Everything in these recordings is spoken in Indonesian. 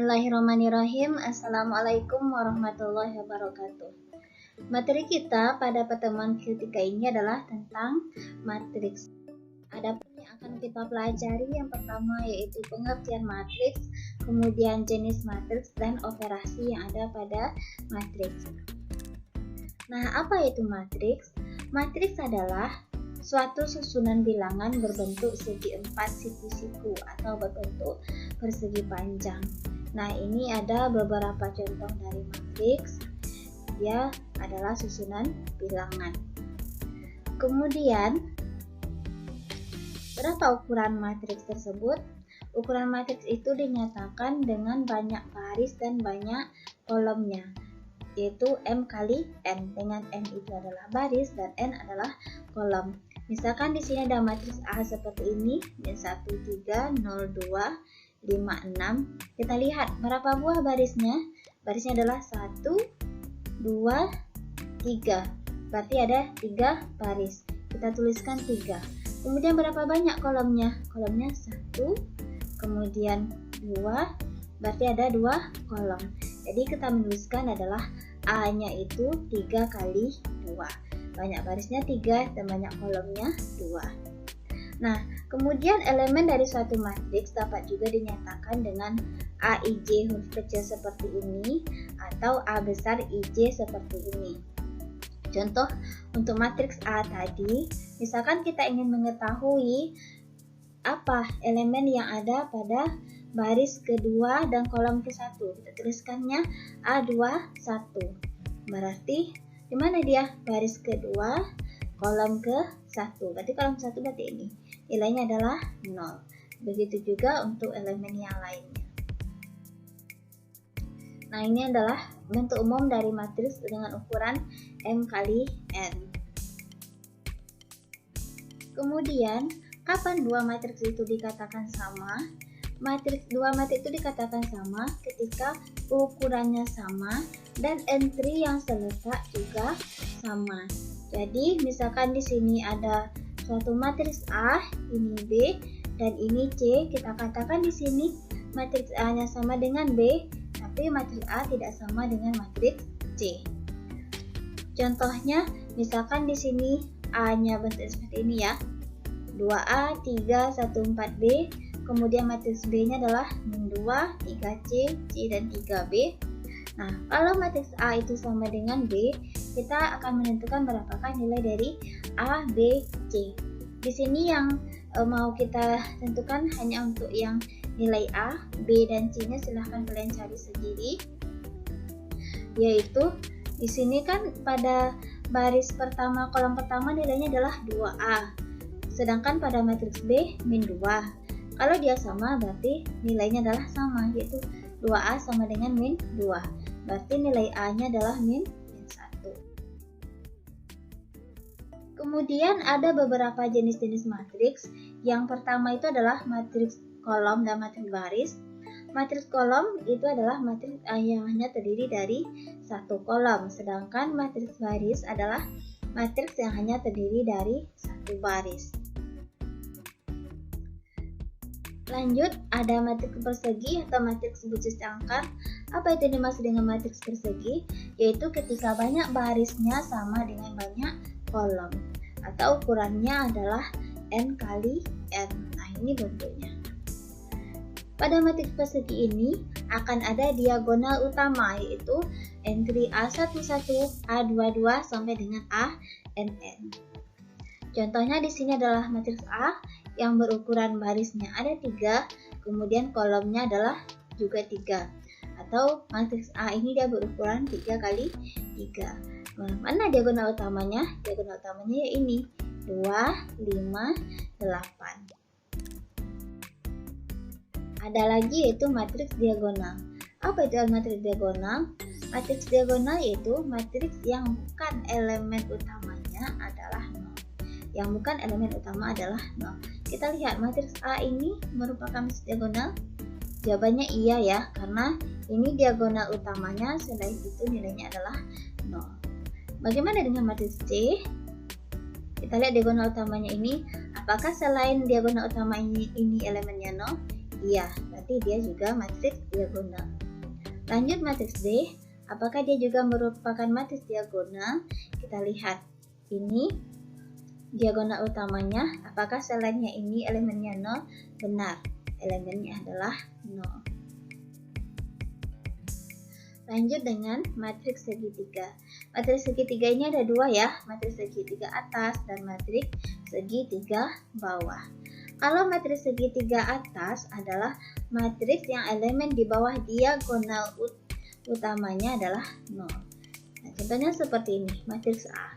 Bismillahirrahmanirrahim. Assalamualaikum warahmatullahi wabarakatuh. Materi kita pada pertemuan ketiga ini adalah tentang matriks. Ada yang akan kita pelajari yang pertama yaitu pengertian matriks, kemudian jenis matriks dan operasi yang ada pada matriks. Nah, apa itu matriks? Matriks adalah suatu susunan bilangan berbentuk segi empat siku-siku atau berbentuk persegi panjang. Nah, ini ada beberapa contoh dari matriks. Dia adalah susunan bilangan. Kemudian, berapa ukuran matriks tersebut? Ukuran matriks itu dinyatakan dengan banyak baris dan banyak kolomnya, yaitu M kali N, dengan M itu adalah baris dan N adalah kolom. Misalkan di sini ada matriks A seperti ini, 1, 3, 0, 2, 5, 6. Kita lihat berapa buah barisnya. Barisnya adalah 1, 2, 3. Berarti ada 3 baris. Kita tuliskan 3. Kemudian berapa banyak kolomnya? Kolomnya 1, kemudian 2. Berarti ada 2 kolom. Jadi kita menuliskan adalah A-nya itu 3 kali 2. Banyak barisnya 3 dan banyak kolomnya 2. Nah, kemudian elemen dari suatu matriks dapat juga dinyatakan dengan A, I, J huruf kecil seperti ini atau A besar I, J seperti ini. Contoh untuk matriks A tadi, misalkan kita ingin mengetahui apa elemen yang ada pada baris kedua dan kolom ke-1. Kita tuliskannya A2, 1. Berarti di mana dia? Baris kedua, kolom ke-1. Berarti kolom ke-1 berarti ini. Nilainya adalah 0. Begitu juga untuk elemen yang lainnya. Nah, ini adalah bentuk umum dari matriks dengan ukuran M kali N. Kemudian, kapan dua matriks itu dikatakan sama? Dua matriks itu dikatakan sama ketika ukurannya sama dan entry yang terletak juga sama. Jadi, misalkan di sini ada suatu matriks A, ini B, dan ini C, kita katakan di sini matriks A-nya sama dengan B, tapi matriks A tidak sama dengan matriks C. Contohnya, misalkan di sini A-nya bentuk seperti ini ya. 2A, 3, 1, 4B. Kemudian matriks B-nya adalah 2, 3C, C, dan 3B. Nah, kalau matriks A itu sama dengan B, kita akan menentukan berapakah nilai dari A, B, C. Di sini yang mau kita tentukan hanya untuk yang nilai A, B, dan C-nya silahkan kalian cari sendiri. Yaitu, di sini kan pada baris pertama, kolom pertama nilainya adalah 2A. Sedangkan pada matriks B, min 2. Kalau dia sama, berarti nilainya adalah sama, yaitu 2A sama dengan min 2. Berarti nilai A-nya adalah min 1. Kemudian ada beberapa jenis-jenis matriks. Yang pertama itu adalah matriks kolom dan matriks baris. Matriks kolom itu adalah matriks yang hanya terdiri dari satu kolom. Sedangkan matriks baris adalah matriks yang hanya terdiri dari satu baris. Lanjut, ada matriks persegi atau matriks bucis cangkar. Apa itu dimaksud dengan matriks persegi? Yaitu ketika banyak barisnya sama dengan banyak kolom, atau ukurannya adalah N kali N. Nah, ini bentuknya. Pada matriks persegi ini akan ada diagonal utama, yaitu entry A11, A22 sampai dengan ANN. Contohnya di sini adalah matriks A yang berukuran barisnya ada 3, kemudian kolomnya adalah juga 3. Atau matriks A ini dia berukuran 3 kali 3. Mana diagonal utamanya? Diagonal utamanya ya ini, 2, 5, 8. Ada lagi yaitu matriks diagonal. Apa itu matriks diagonal? Matriks diagonal yaitu matriks yang bukan elemen utamanya adalah 0. Yang bukan elemen utama adalah 0. Kita lihat matriks A ini merupakan matriks diagonal. Jawabannya iya ya, karena ini diagonal utamanya, selain itu nilainya adalah 0. Bagaimana dengan matriks C? Kita lihat diagonal utamanya ini, apakah selain diagonal utama ini elemennya 0? Iya, berarti dia juga matriks diagonal. Lanjut matriks D, apakah dia juga merupakan matriks diagonal? Kita lihat, ini diagonal utamanya, apakah selainnya ini elemennya 0? Benar, elemennya adalah 0. Lanjut dengan matriks segitiga. Matriks segitiga ini ada dua ya, matriks segitiga atas dan matriks segitiga bawah. Kalau matriks segitiga atas adalah matriks yang elemen di bawah diagonal utamanya adalah 0. Nah, contohnya seperti ini, matriks A.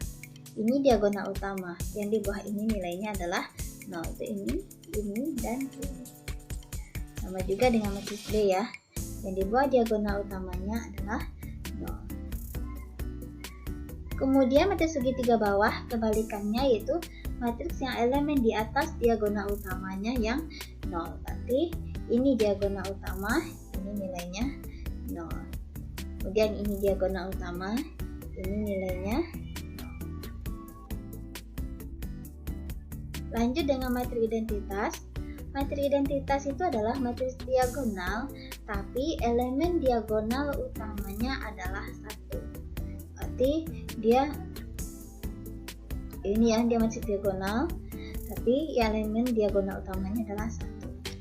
Ini diagonal utama, yang di bawah ini nilainya adalah 0. Itu ini, dan ini. Sama juga dengan matriks B ya. Yang di bawah diagonal utamanya adalah 0. Kemudian matriks segitiga bawah kebalikannya, yaitu matriks yang elemen di atas diagonal utamanya yang 0. Berarti ini diagonal utama, ini nilainya 0. Kemudian ini diagonal utama, ini nilainya 0. Lanjut dengan matriks identitas. Matriks identitas itu adalah matriks diagonal, tapi elemen diagonal utamanya adalah 1. Berarti dia ini ya, dia matriks diagonal, tapi elemen diagonal utamanya adalah 1.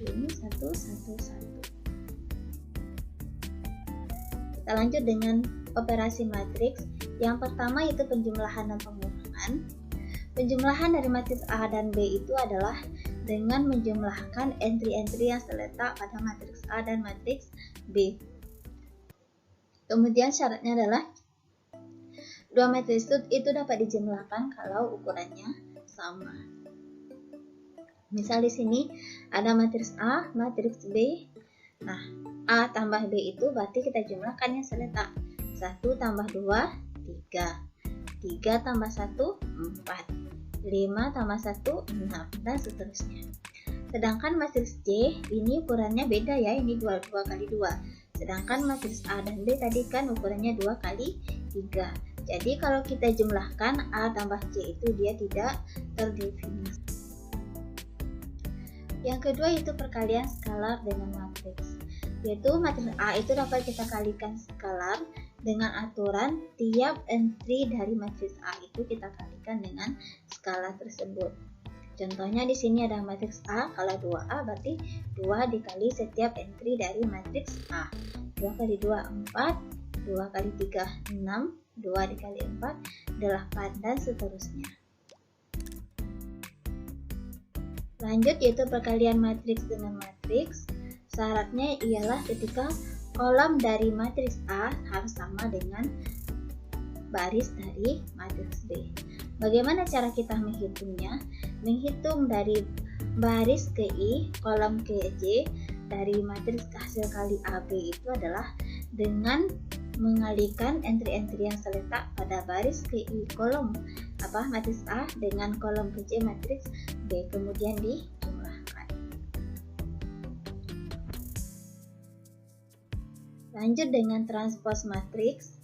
Ini 1, 1, 1. Kita lanjut dengan operasi matriks. Yang pertama yaitu penjumlahan dan pengurangan. Penjumlahan dari matriks A dan B itu adalah dengan menjumlahkan entry-entry yang terletak pada matriks A dan matriks B. Kemudian syaratnya adalah dua matriks itu dapat dijumlahkan kalau ukurannya sama. Misal di sini ada matriks A, matriks B. Nah, A tambah B itu berarti kita jumlahkan yang seletak. 1 tambah 2, 3. 3 tambah 1, 4. 5 tambah 1, 6, dan seterusnya. Sedangkan matriks C ini ukurannya beda ya, ini 2 kali 2. Sedangkan matriks A dan B tadi kan ukurannya 2 kali 3. Jadi kalau kita jumlahkan A tambah C itu dia tidak terdefinisi. Yang kedua yaitu perkalian skalar dengan matriks. Yaitu matriks A itu dapat kita kalikan skalar dengan aturan tiap entry dari matriks A itu kita kalikan dengan skala tersebut. Contohnya di sini ada matriks A, kalau 2A berarti 2 dikali setiap entry dari matriks A. 2 kali 2, 4, 2 kali 3, 6, 2 dikali 4, 8, dan seterusnya. Lanjut yaitu perkalian matriks dengan matriks. Syaratnya ialah ketika kolom dari matriks A harus sama dengan baris dari matriks B. Bagaimana cara kita menghitungnya? Menghitung dari baris ke I, kolom ke J dari matriks hasil kali AB itu adalah dengan mengalikan entry-entry yang terletak pada baris ke I kolom matriks A dengan kolom ke J matriks B, kemudian dijumlahkan. Lanjut dengan transpose matriks.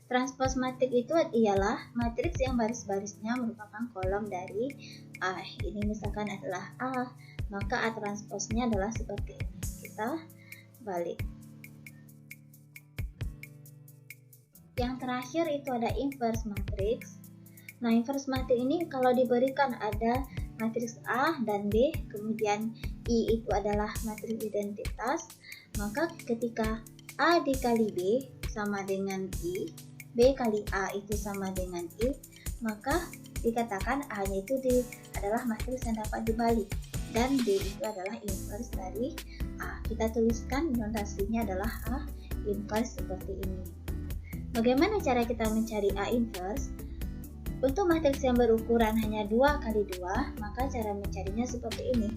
Transpose matriks itu ialah matriks yang baris-barisnya merupakan kolom dari A. Ini misalkan adalah A, maka A transposnya adalah seperti ini. Kita balik. Yang terakhir itu ada inverse matriks. Nah, inverse matriks ini kalau diberikan ada matriks A dan B, kemudian I itu adalah matriks identitas, maka ketika A dikali B sama dengan I, B kali A itu sama dengan I, maka dikatakan A-nya itu adalah matriks yang dapat dibalik, dan B itu adalah inverse dari A. Kita tuliskan notasinya adalah A inverse seperti ini. Bagaimana cara kita mencari A inverse? Untuk matriks yang berukuran hanya 2 kali 2, maka cara mencarinya seperti ini.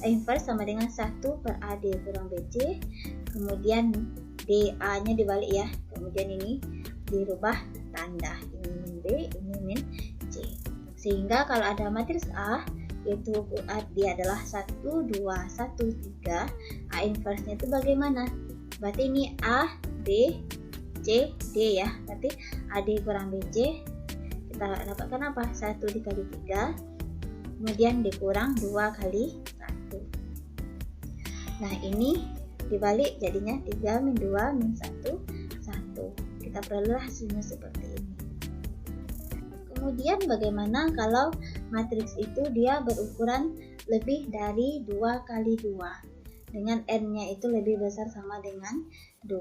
A inverse sama dengan 1 per AD kurang BC, kemudian DA-nya dibalik ya, kemudian ini dirubah tanda, ini min B, ini min C. Sehingga kalau ada matriks A, yaitu dia adalah 1, 2, 1, 3, A inverse-nya itu bagaimana? Berarti ini A, B, C, D ya, berarti AD kurang BC, kita dapatkan apa? 1 dikali 3, kemudian dikurang 2 kali 1. Nah, ini dibalik jadinya 3 min 2 min 1 1. Kita peroleh hasilnya seperti ini. Kemudian bagaimana kalau matriks itu dia berukuran lebih dari 2 kali 2 dengan n-nya itu lebih besar sama dengan 2.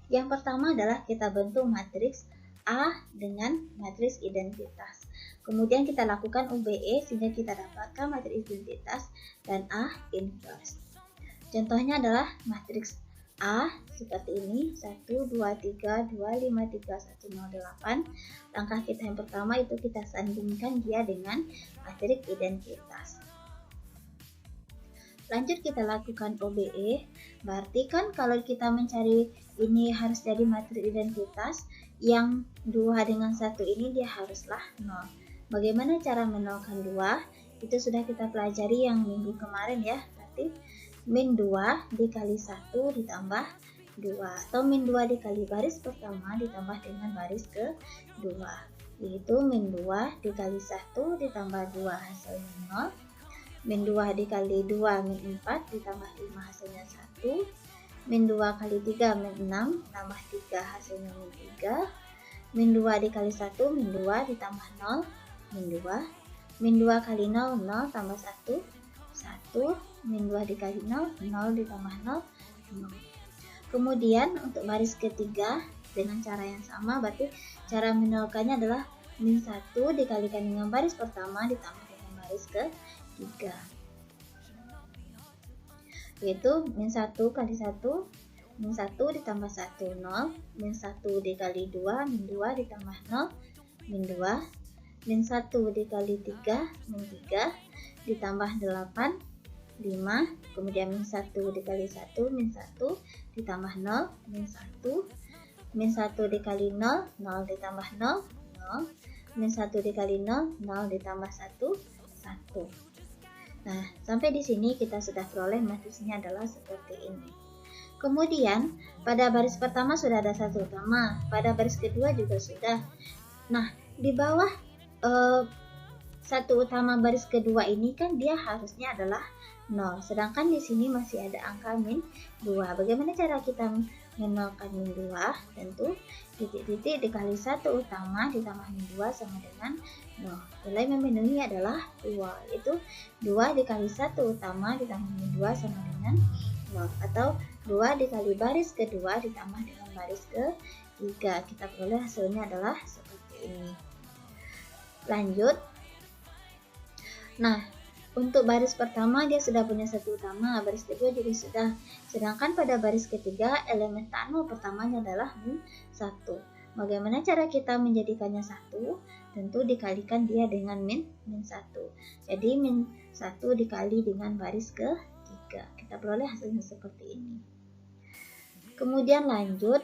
Yang pertama adalah kita bentuk matriks A dengan matriks identitas. Kemudian kita lakukan UBE sehingga kita dapatkan matriks identitas dan A inverse. Contohnya adalah matriks A seperti ini, 1, 2, 3, 2, 5, 3, 1, 0, 8. Langkah kita yang pertama itu kita sandingkan dia dengan matriks identitas. Lanjut kita lakukan OBE, berarti kan kalau kita mencari ini harus jadi matriks identitas, yang 2 dengan 1 ini dia haruslah 0. Bagaimana cara menolkan 2? Itu sudah kita pelajari yang minggu kemarin ya, berarti min 2 dikali 1 ditambah 2 atau min 2 dikali baris pertama ditambah dengan baris kedua, yaitu min 2 dikali 1 ditambah 2 hasilnya 0, min 2 dikali 2 min 4 ditambah 5 hasilnya 1, min 2 kali 3 min 6 tambah 3 hasilnya min 3, min 2 dikali 1 min 2 ditambah 0 min 2, min 2 kali 0 0 tambah 1 1, min 2 dikali 0, 0 ditambah 0, 0. Kemudian untuk baris ketiga dengan cara yang sama, berarti cara menolkannya adalah min 1 dikalikan dengan baris pertama ditambah dengan baris ketiga, yaitu min 1 kali 1, min 1 ditambah 1, 0, min 1 dikali 2, min 2 ditambah 0, min 2, min 1 dikali 3, min 3 ditambah 8, 5, kemudian min 1 dikali 1, min 1 ditambah 0, min 1, min 1 dikali 0, 0 ditambah 0, 0, min 1 dikali 0, 0 ditambah 1, 1. Nah, sampai di sini kita sudah peroleh matriksnya adalah seperti ini. Kemudian, pada baris pertama sudah ada satu utama, pada baris kedua juga sudah. Nah, di bawah satu utama baris kedua ini kan dia harusnya adalah 0, sedangkan di sini masih ada angka min 2. Bagaimana cara kita menolkan min 2? Tentu titik-titik dikali 1 utama ditambah min 2 sama dengan 0. Nilai memenuhi adalah 2, yaitu 2 dikali 1 utama ditambah min 2 sama dengan 0, atau 2 dikali baris kedua ditambah dengan baris ketiga. Kita peroleh hasilnya adalah seperti ini. Lanjut. Nah, untuk baris pertama dia sudah punya satu utama, baris kedua juga sudah. Sedangkan pada baris ketiga elemen tak nol pertamanya adalah min 1. Bagaimana cara kita menjadikannya 1? Tentu dikalikan dia dengan min 1. Jadi min 1 dikali dengan baris ketiga. Kita peroleh hasilnya seperti ini. Kemudian lanjut.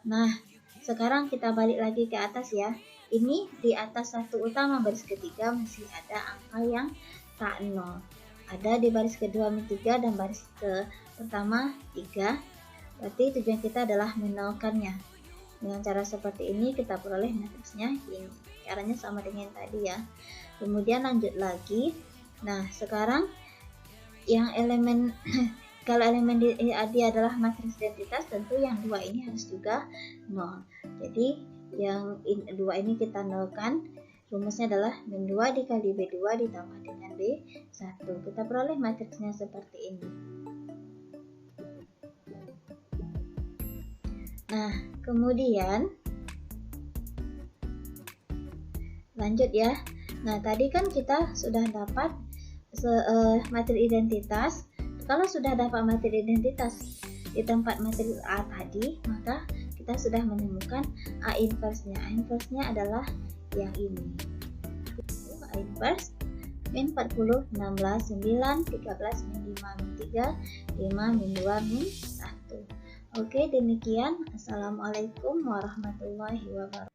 Nah, sekarang kita balik lagi ke atas ya. Ini di atas satu utama baris ketiga masih ada angka yang tak nol. Ada di baris kedua min 3 dan baris pertama 3. Berarti tujuan kita adalah menolkannya. Dengan cara seperti ini kita peroleh matriksnya ini. Caranya sama dengan tadi ya. Kemudian lanjut lagi. Nah, sekarang yang elemen kalau elemen dia adalah matriks identitas, tentu yang dua ini harus juga 0. Jadi yang dua ini kita nolkan. Rumusnya adalah min 2 dikali B2 ditambah dengan B1. Kita peroleh matriksnya seperti ini. Nah, kemudian lanjut ya. Nah, tadi kan kita sudah dapat matriks identitas. Kalau sudah dapat matriks identitas di tempat matriks A tadi, maka kita sudah menemukan A inverse-nya. A inverse-nya adalah yang ini. A inverse min 40, 16, 9, 13, min 5, min 3, 5, min 2, min 1. Oke, demikian. Assalamualaikum warahmatullahi wabarakatuh.